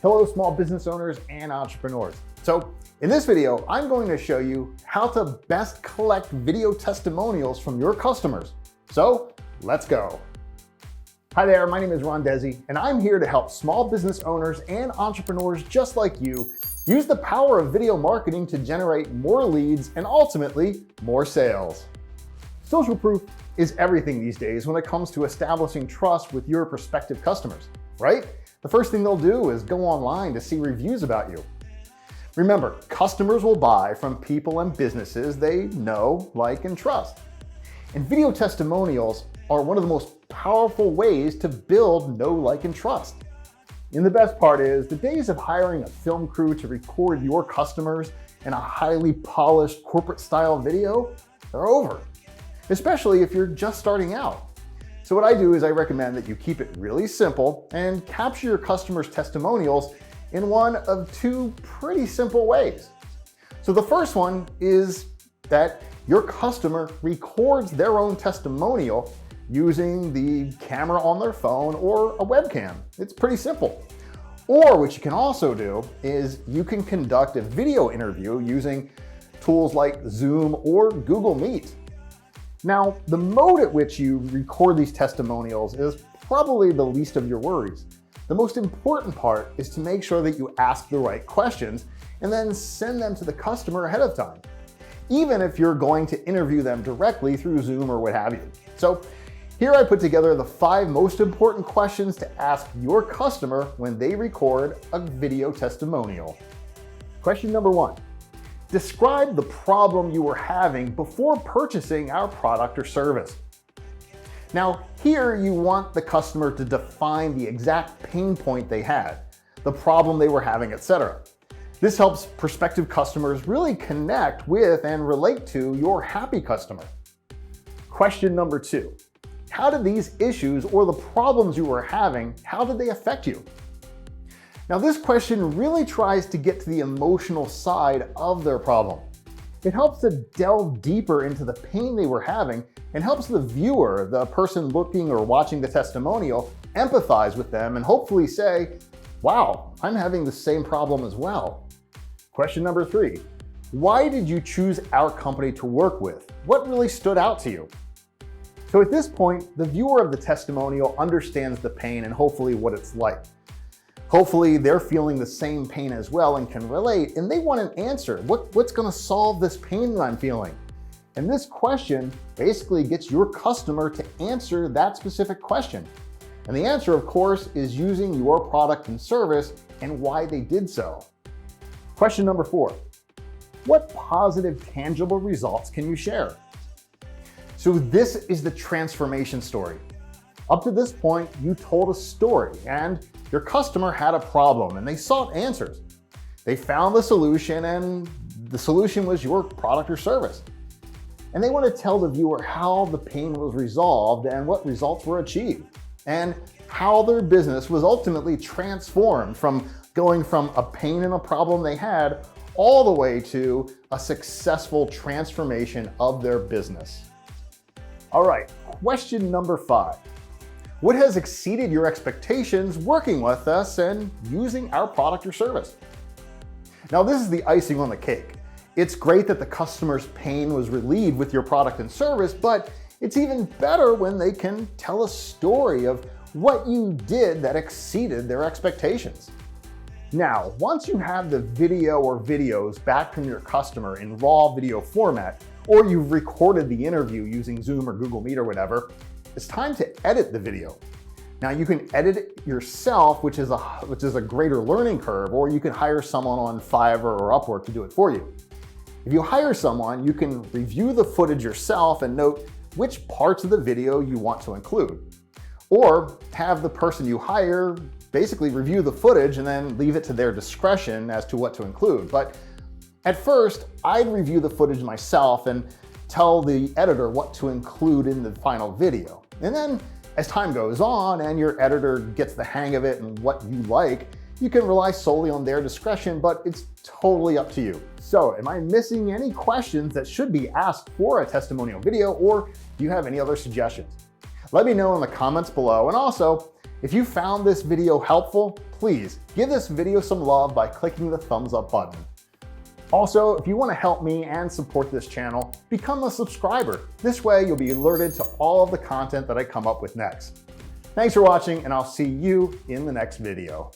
Hello, small business owners and entrepreneurs. So in this video, I'm going to show you how to best collect video testimonials from your customers. So let's go. Hi there, my name is Ron Desi, and I'm here to help small business owners and entrepreneurs just like you use the power of video marketing to generate more leads and ultimately more sales. Social proof is everything these days when it comes to establishing trust with your prospective customers, right? The first thing they'll do is go online to see reviews about you. Remember, customers will buy from people and businesses they know, like, and trust. And video testimonials are one of the most powerful ways to build know, like, and trust. And the best part is the days of hiring a film crew to record your customers in a highly polished corporate style video are over, especially if you're just starting out. So what I do is I recommend that you keep it really simple and capture your customers' testimonials in one of two pretty simple ways. So the first one is that your customer records their own testimonial using the camera on their phone or a webcam. It's pretty simple. Or what you can also do is you can conduct a video interview using tools like Zoom or Google Meet. Now, the mode at which you record these testimonials is probably the least of your worries. The most important part is to make sure that you ask the right questions and then send them to the customer ahead of time, even if you're going to interview them directly through Zoom or what have you. So here I put together the 5 most important questions to ask your customer when they record a video testimonial. Question number 1. Describe the problem you were having before purchasing our product or service. Now, here you want the customer to define the exact pain point they had, the problem they were having, etc. This helps prospective customers really connect with and relate to your happy customer. Question number 2. How did these issues or the problems you were having, how did they affect you? Now, this question really tries to get to the emotional side of their problem. It helps to delve deeper into the pain they were having and helps the viewer, the person looking or watching the testimonial, empathize with them and hopefully say, wow, I'm having the same problem as well. Question number 3. Why did you choose our company to work with? What really stood out to you? So at this point, the viewer of the testimonial understands the pain and hopefully what it's like. Hopefully they're feeling the same pain as well and can relate, and they want an answer. What's going to solve this pain that I'm feeling? And this question basically gets your customer to answer that specific question. And the answer, of course, is using your product and service and why they did so. Question number 4. What positive, tangible results can you share? So this is the transformation story. Up to this point, you told a story and your customer had a problem and they sought answers. They found the solution and the solution was your product or service. And they want to tell the viewer how the pain was resolved and what results were achieved and how their business was ultimately transformed from going from a pain and a problem they had all the way to a successful transformation of their business. All right, question number 5. What has exceeded your expectations working with us and using our product or service? Now, this is the icing on the cake. It's great that the customer's pain was relieved with your product and service, but it's even better when they can tell a story of what you did that exceeded their expectations. Now, once you have the video or videos back from your customer in raw video format, or you've recorded the interview using Zoom or Google Meet or whatever, it's time to edit the video. Now you can edit it yourself, which is a greater learning curve, or you can hire someone on Fiverr or Upwork to do it for you. If you hire someone, you can review the footage yourself and note which parts of the video you want to include. Or have the person you hire basically review the footage and then leave it to their discretion as to what to include. But at first, I'd review the footage myself and tell the editor what to include in the final video. And then as time goes on and your editor gets the hang of it and what you like, you can rely solely on their discretion, but it's totally up to you. So am I missing any questions that should be asked for a testimonial video, or do you have any other suggestions? Let me know in the comments below. And also, If you found this video helpful, please give this video some love by clicking the thumbs up button. Also, if you want to help me and support this channel, become a subscriber. This way you'll be alerted to all of the content that I come up with next. Thanks for watching, and I'll see you in the next video.